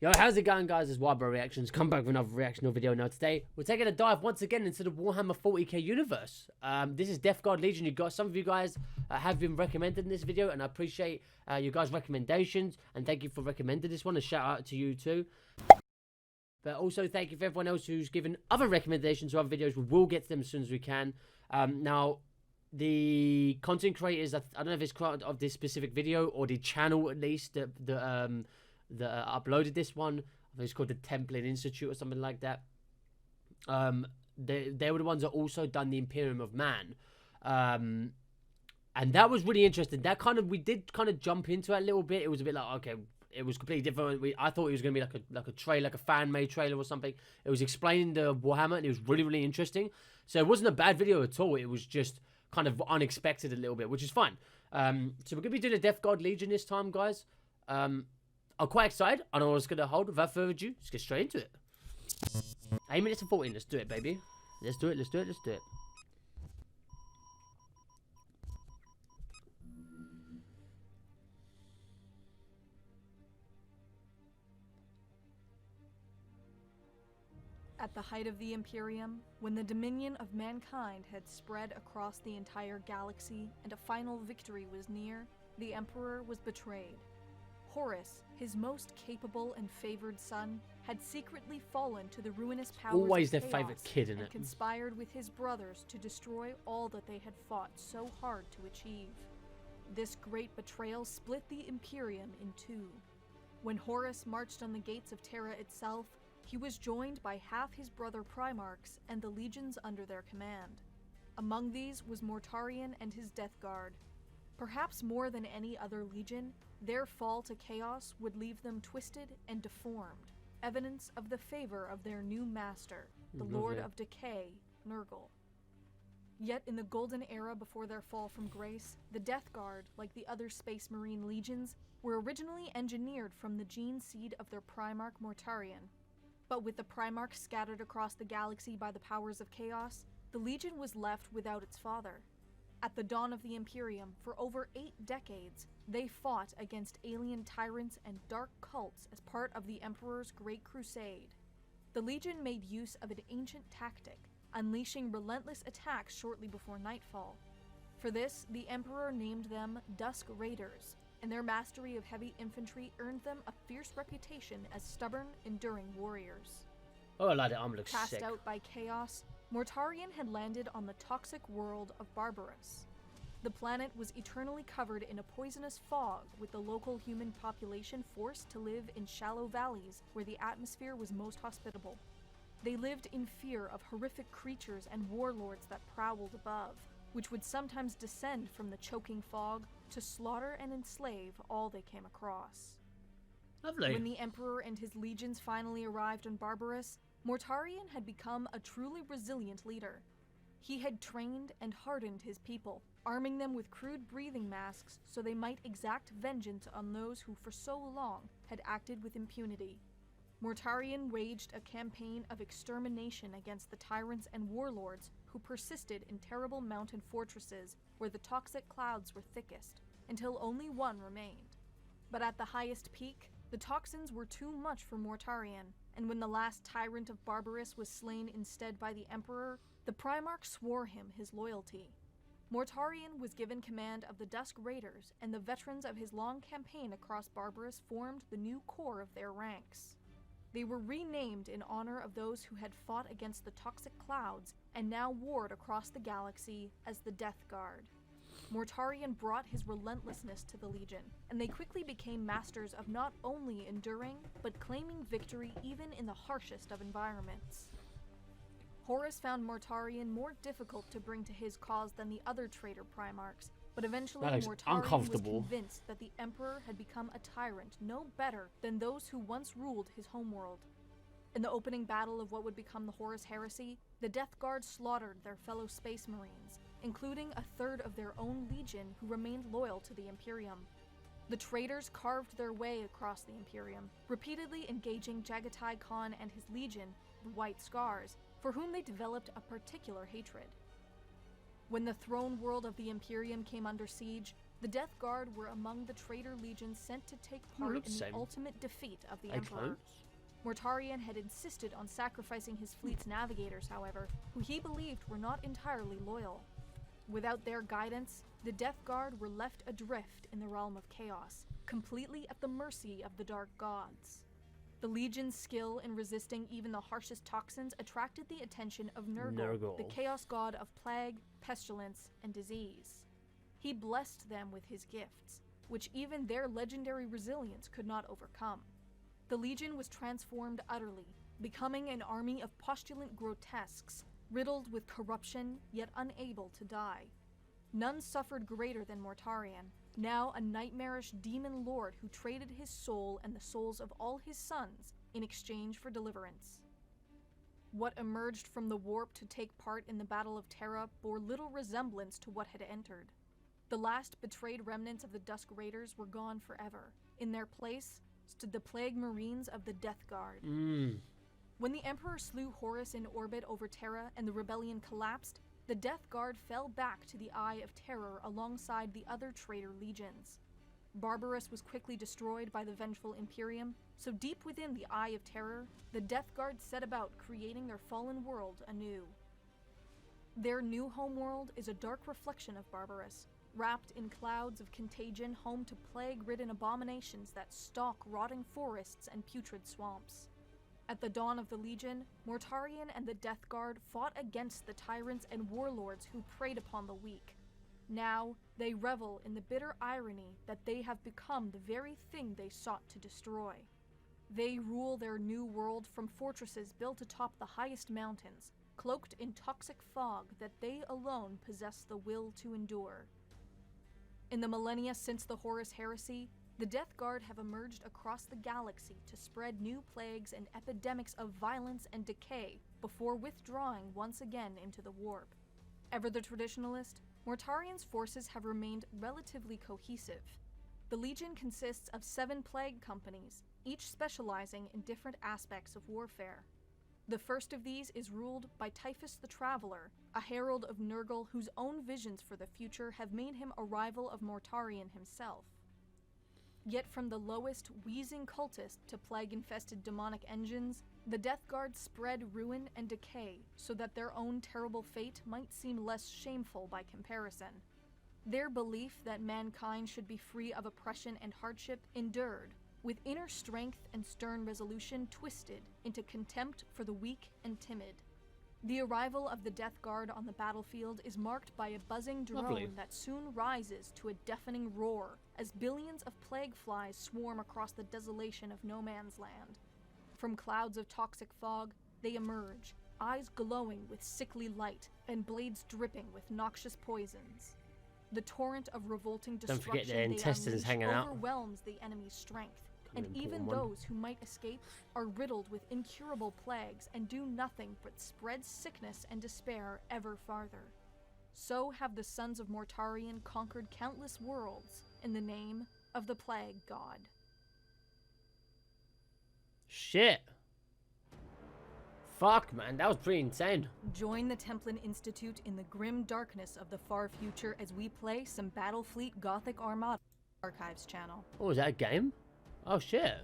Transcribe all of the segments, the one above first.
Yo, how's it going, guys? It's Wildbro Reactions. Come back with another reactional video. Now today, we're taking a dive once again into the Warhammer 40k universe. This is Death Guard Legion. Some of you guys have been recommending this video, and I appreciate you guys' recommendations. And thank you for recommending this one. A shout out to you too. But also thank you for everyone else who's given other recommendations to other videos. We will get to them as soon as we can. Now, the content creators, I don't know if it's part of this specific video or the channel at least that uploaded this one. I think it's called the Templin Institute or something like that. They were the ones that also done the Imperium of Man, and that was really interesting. We did kind of jump into it a little bit. It was a bit like, okay, it was completely different. I thought it was going to be like a trailer, like a fan made trailer or something. It was explaining the Warhammer, and it was really interesting. So it wasn't a bad video at all. It was just kind of unexpected a little bit, which is fine. So we're going to be doing a Death Guard Legion this time, guys. I'm quite excited. I don't know what it's going to hold. Without further ado, let's get straight into it. 8 minutes and 14. Let's do it, baby. Let's do it. At the height of the Imperium, when the dominion of mankind had spread across the entire galaxy and a final victory was near, the Emperor was betrayed. Horus, his most capable and favored son, had secretly fallen to the ruinous powers Always of their chaos favorite kid in and it. conspired with his brothers to destroy all that they had fought so hard to achieve. This great betrayal split the Imperium in two. When Horus marched on the gates of Terra itself, he was joined by half his brother Primarchs and the legions under their command. Among these was Mortarion and his Death Guard. Perhaps more than any other legion, their fall to chaos would leave them twisted and deformed, evidence of the favor of their new master, the Lord of Decay, Nurgle. Yet in the golden era before their fall from grace, the Death Guard, like the other Space Marine legions, were originally engineered from the gene seed of their Primarch Mortarion. But with the Primarch scattered across the galaxy by the powers of chaos, the legion was left without its father. At the dawn of the Imperium, for over 8 decades, they fought against alien tyrants and dark cults as part of the Emperor's Great Crusade. The Legion made use of an ancient tactic, unleashing relentless attacks shortly before nightfall. For this, the Emperor named them Dusk Raiders, and their mastery of heavy infantry earned them a fierce reputation as stubborn, enduring warriors. Oh, I like it. I'm looks Cast sick. out by chaos, Mortarion had landed on the toxic world of Barbarous. The planet was eternally covered in a poisonous fog, with the local human population forced to live in shallow valleys where the atmosphere was most hospitable. They lived in fear of horrific creatures and warlords that prowled above, which would sometimes descend from the choking fog to slaughter and enslave all they came across. Lovely. When the Emperor and his legions finally arrived on Barbarous, Mortarion had become a truly resilient leader. He had trained and hardened his people, arming them with crude breathing masks so they might exact vengeance on those who for so long had acted with impunity. Mortarion waged a campaign of extermination against the tyrants and warlords who persisted in terrible mountain fortresses where the toxic clouds were thickest, until only one remained. But at the highest peak, the toxins were too much for Mortarion, and when the last tyrant of Barbarous was slain instead by the Emperor, the Primarch swore him his loyalty. Mortarion was given command of the Dusk Raiders, and the veterans of his long campaign across Barbarous formed the new core of their ranks. They were renamed in honor of those who had fought against the toxic clouds and now warred across the galaxy as the Death Guard. Mortarion brought his relentlessness to the Legion, and they quickly became masters of not only enduring, but claiming victory even in the harshest of environments. Horus found Mortarion more difficult to bring to his cause than the other traitor Primarchs, but eventually Mortarion was convinced that the Emperor had become a tyrant no better than those who once ruled his homeworld. In the opening battle of what would become the Horus Heresy, the Death Guard slaughtered their fellow Space Marines, including a third of their own legion who remained loyal to the Imperium. The traitors carved their way across the Imperium, repeatedly engaging Jagatai Khan and his legion, the White Scars, for whom they developed a particular hatred. When the throne world of the Imperium came under siege, The Death Guard were among the traitor legions sent to take part in the ultimate defeat of the Emperor. Mortarion had insisted on sacrificing his fleet's navigators, however, who he believed were not entirely loyal. Without their guidance, the Death Guard were left adrift in the realm of chaos, completely at the mercy of the Dark Gods. The Legion's skill in resisting even the harshest toxins attracted the attention of Nurgle, the Chaos God of plague, pestilence, and disease. He blessed them with his gifts, which even their legendary resilience could not overcome. The Legion was transformed utterly, becoming an army of postulant grotesques, riddled with corruption, yet unable to die. None suffered greater than Mortarion, now a nightmarish demon lord who traded his soul and the souls of all his sons in exchange for deliverance. What emerged from the warp to take part in the Battle of Terra bore little resemblance to what had entered. The last betrayed remnants of the Dusk Raiders were gone forever. In their place stood the Plague Marines of the Death Guard. When the Emperor slew Horus in orbit over Terra and the rebellion collapsed, the Death Guard fell back to the Eye of Terror alongside the other traitor legions. Barbarus was quickly destroyed by the vengeful Imperium, so deep within the Eye of Terror, the Death Guard set about creating their fallen world anew. Their new homeworld is a dark reflection of Barbarus, wrapped in clouds of contagion, home to plague-ridden abominations that stalk rotting forests and putrid swamps. At the dawn of the Legion, Mortarion and the Death Guard fought against the tyrants and warlords who preyed upon the weak. Now, they revel in the bitter irony that they have become the very thing they sought to destroy. They rule their new world from fortresses built atop the highest mountains, cloaked in toxic fog that they alone possess the will to endure. In the millennia since the Horus Heresy, the Death Guard have emerged across the galaxy to spread new plagues and epidemics of violence and decay before withdrawing once again into the warp. Ever the traditionalist, Mortarion's forces have remained relatively cohesive. The Legion consists of 7 plague companies, each specializing in different aspects of warfare. The first of these is ruled by Typhus the Traveler, a herald of Nurgle whose own visions for the future have made him a rival of Mortarion himself. Yet from the lowest, wheezing cultist to plague-infested demonic engines, the Death Guard spread ruin and decay so that their own terrible fate might seem less shameful by comparison. Their belief that mankind should be free of oppression and hardship endured, with inner strength and stern resolution twisted into contempt for the weak and timid. The arrival of the Death Guard on the battlefield is marked by a buzzing drone that soon rises to a deafening roar as billions of plague flies swarm across the desolation of no man's land. From clouds of toxic fog, they emerge, eyes glowing with sickly light and blades dripping with noxious poisons. The torrent of revolting destruction they unleash overwhelms the enemy's strength. And even those who might escape are riddled with incurable plagues and do nothing but spread sickness and despair ever farther. So have the sons of Mortarion conquered countless worlds in the name of the Plague God. Shit. Fuck, man, that was pretty insane. Join the Templin Institute in the grim darkness of the far future as we play some Battlefleet Gothic Armada Archives channel. Oh, is that a game? Oh, shit.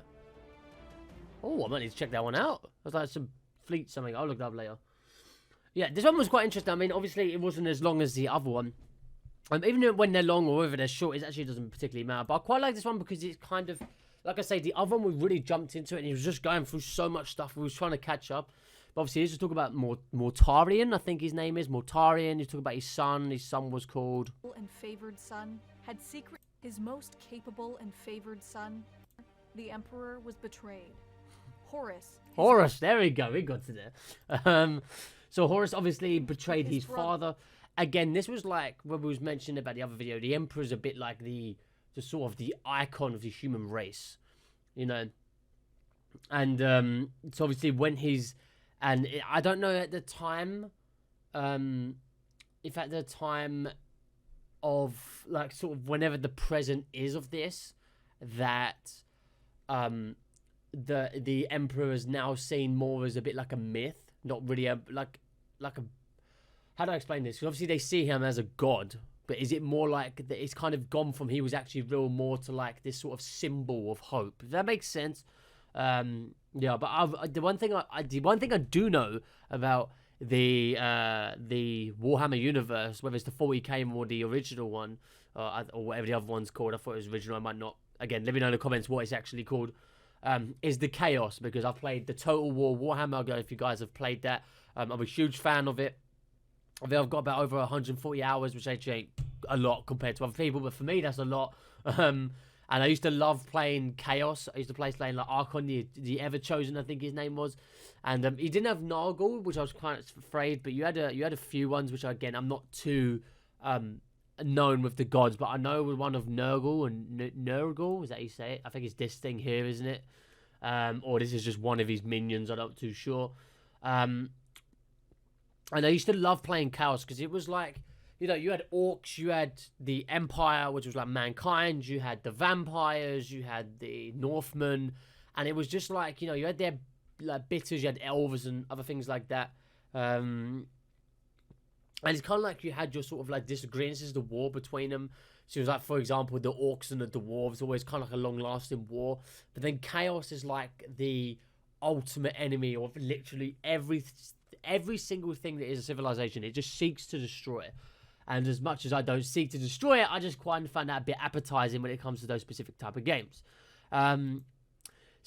Oh, I might need to check that one out. That's like some fleet something. I'll look it up later. Yeah, this one was quite interesting. I mean, obviously, it wasn't as long as the other one. Even when they're long or whether they're short, it actually doesn't particularly matter. But I quite like this one because it's kind of, like I say, the other one, we really jumped into it. And he was just going through so much stuff. We was trying to catch up. But obviously, he's just talking about Mortarion, I think his name is. Mortarion. He's talking about his son. His son was called... ...and favored son had secret... His most capable and favored son... The Emperor was betrayed. Horus, there we go. We got to there. So Horus obviously betrayed his father. Again, this was like when we was mentioning about the other video. The Emperor's a bit like the sort of the icon of the human race, you know. And so obviously when he's, and I don't know at the time, if at the time of like sort of whenever the present is of this, that the Emperor is now seen more as a bit like a myth, not really a like a, how do I explain this? Because obviously they see him as a god, but is it more like that? It's kind of gone from he was actually real more to like this sort of symbol of hope. If that makes sense. Yeah, but the one thing I do know about the Warhammer universe, whether it's the 40k or the original one, or whatever the other one's called. I thought it was original. I might not. Again, let me know in the comments what it's actually called. Is the Chaos, because I've played the Total War Warhammer. I don't know if you guys have played that. I'm a huge fan of it. I think I've got about over 140 hours, which actually ain't a lot compared to other people, but for me that's a lot. And I used to love playing Chaos. I used to play like Archon, the Ever Chosen, I think his name was. And he didn't have Nargle, which I was kind of afraid, but you had a few ones, which again I'm not too known with the gods, but I know with one of Nurgle and Nurgle, is that how you say it? I think it's this thing here, isn't it? Or this is just one of his minions. I'm not too sure. And I used to love playing Chaos because it was like, you know, you had orcs, you had the Empire, which was like mankind, you had the vampires, you had the Northmen, and it was just like, you know, you had their like bitters, you had elves and other things like that. And it's kind of like you had your sort of like disagreements as the war between them. So it was like, for example, the orcs and the dwarves, always kind of like a long-lasting war. But then Chaos is like the ultimate enemy of literally every single thing that is a civilization. It just seeks to destroy it. And as much as I don't seek to destroy it, I just quite find that a bit appetizing when it comes to those specific type of games. And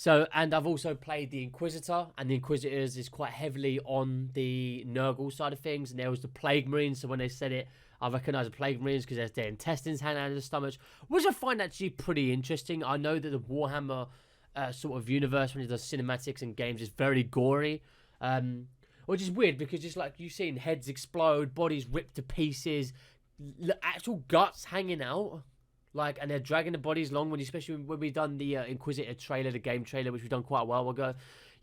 I've also played the Inquisitor, and the Inquisitors is quite heavily on the Nurgle side of things. And there was the Plague Marines, so when they said it, I recognise the Plague Marines because there's their intestines hanging out of the stomach, which I find actually pretty interesting. I know that the Warhammer sort of universe, when it does cinematics and games, is very gory. Which is weird because just like you've seen heads explode, bodies ripped to pieces, actual guts hanging out, like, and they're dragging the bodies along. Especially when we done the Inquisitor trailer, the game trailer, which we've done quite a while ago.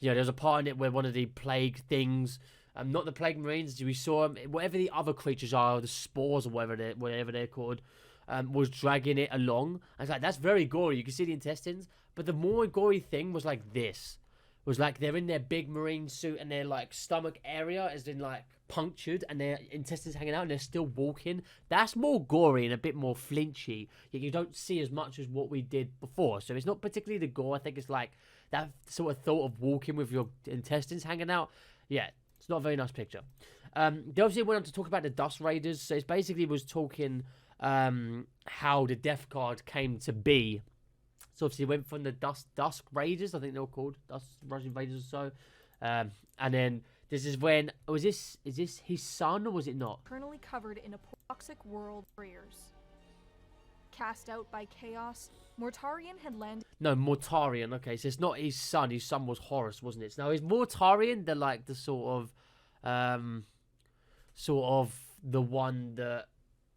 You know, there's a part in it where one of the plague things, not the Plague Marines, we saw them, whatever the other creatures are, the spores or whatever they're called, was dragging it along. I was like, that's very gory. You can see the intestines, but the more gory thing was like this. Was like they're in their big marine suit and their like stomach area has been like punctured and their intestines hanging out and they're still walking. That's more gory and a bit more flinchy. You don't see as much as what we did before. So it's not particularly the gore. I think it's like that sort of thought of walking with your intestines hanging out. Yeah, it's not a very nice picture. They obviously went on to talk about the Dust Raiders. So it basically was talking how the Death Guard came to be. So obviously it went from the Dusk Raiders, I think they were called, Dusk Russian Raiders or so. And then this is when, is this his son or was it not? Eternally covered in a toxic world warriors. Cast out by chaos, Mortarion had landed... No, Mortarion, okay, so it's not his son was Horus, wasn't it? So now is Mortarion the like the sort of the one that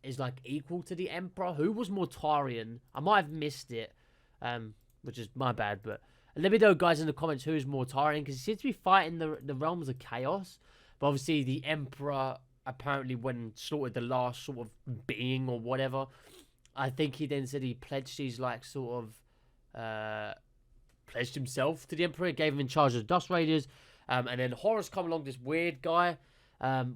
is like equal to the Emperor? Who was Mortarion? I might have missed it. Which is my bad, but let me know, guys, in the comments who is Mortarion, because he seems to be fighting the realms of chaos. But obviously, the Emperor apparently, when slaughtered the last sort of being or whatever, I think he then said he pledged his like sort of pledged himself to the Emperor, gave him in charge of the Dust Raiders, and then Horus come along, this weird guy.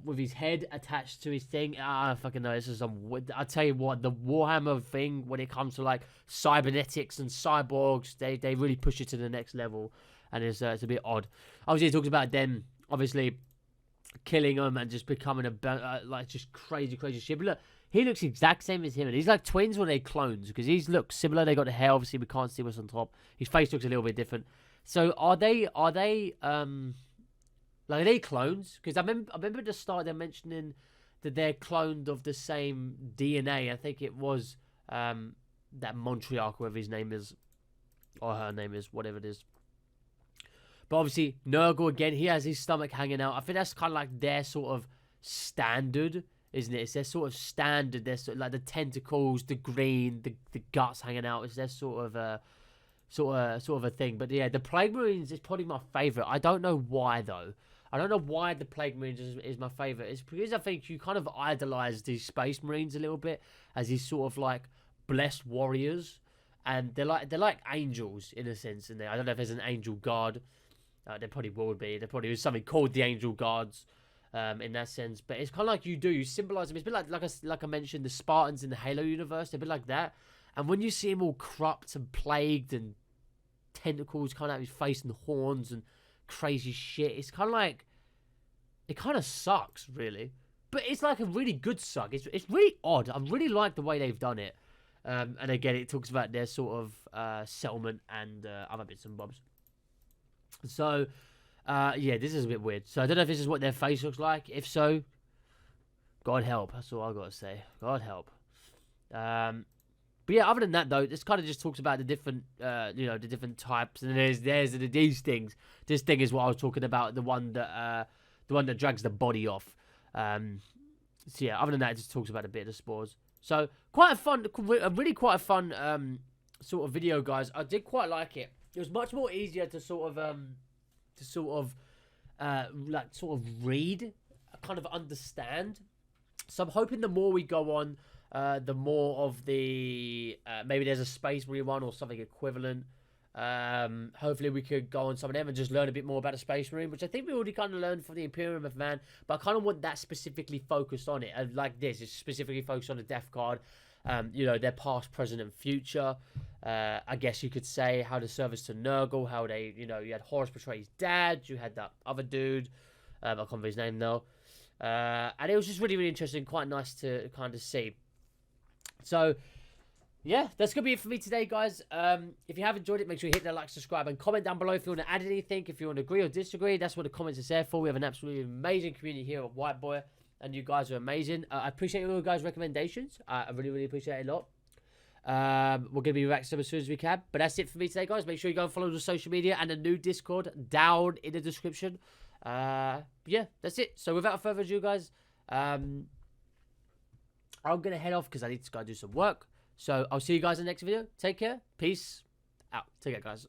With his head attached to his thing. I don't fucking know. This is some... I tell you what, the Warhammer thing, when it comes to like cybernetics and cyborgs, they really push it to the next level, and it's a bit odd. Obviously, he talks about them obviously killing them and just becoming like just crazy shit. But look, he looks exact same as him, and he's like twins or they clones because he looks similar. They got the hair. Obviously, we can't see what's on top. His face looks a little bit different. So are they like, are they clones? Because I remember at the start they're mentioning that they're cloned of the same DNA. I think it was that Montriarch, whatever his name is, or her name is, whatever it is. But obviously, Nurgle, again, he has his stomach hanging out. I think that's kind of like their sort of standard, isn't it? It's their sort of standard. They're sort of like the tentacles, the green, the guts hanging out. It's their sort of a thing. But yeah, the Plague Marines is probably my favourite. I don't know why, though. I don't know why the Plague Marines is my favourite. It's because I think you kind of idolise these Space Marines a little bit as these sort of like blessed warriors, and they're like angels in a sense. And I don't know if there's an angel guard. There probably would be. There probably is something called the Angel Guards. in that sense. But it's kind of like you symbolize them. It's a bit like I mentioned, the Spartans in the Halo universe. They're a bit like that. And when you see him all corrupt and plagued and tentacles coming out of his face and horns and crazy shit, it's kind of like, it kind of sucks, really. But it's like a really good suck. It's really odd. I really like the way they've done it. And again, it talks about their sort of settlement and other bits and bobs. So, yeah, this is a bit weird. So I don't know if this is what their face looks like. If so, God help. That's all I got to say. God help. But yeah, other than that though, this kind of just talks about the different, the different types. And there's these things. This thing is what I was talking about. The one that drags the body off. So yeah, other than that, it just talks about a bit of the spores. So quite a fun sort of video, guys. I did quite like it. It was much more easier to sort of read, kind of understand. So I'm hoping the more we go on, the more of the maybe there's a Space Marine one or something equivalent. Hopefully we could go on some of them and just learn a bit more about a Space Marine, which I think we already kind of learned from the Imperium of Man, but I kind of want that specifically focused on it. And like this, it's specifically focused on the Death Guard, their past, present, and future. I guess you could say how the service to Nurgle, how they, you had Horus portray his dad, you had that other dude, I can't remember his name though. And it was just really, really interesting, quite nice to kind of see. So, yeah, that's going to be it for me today, guys. If you have enjoyed it, make sure you hit that like, subscribe, and comment down below if you want to add anything, if you want to agree or disagree. That's what the comments are there for. We have an absolutely amazing community here at White Boy, and you guys are amazing. I appreciate all your guys' recommendations. I really, really appreciate it a lot. We're going to be back as soon as we can. But that's it for me today, guys. Make sure you go and follow the social media and the new Discord down in the description. Yeah, that's it. So without further ado, guys, I'm going to head off because I need to go do some work. So I'll see you guys in the next video. Take care. Peace out. Take care, guys.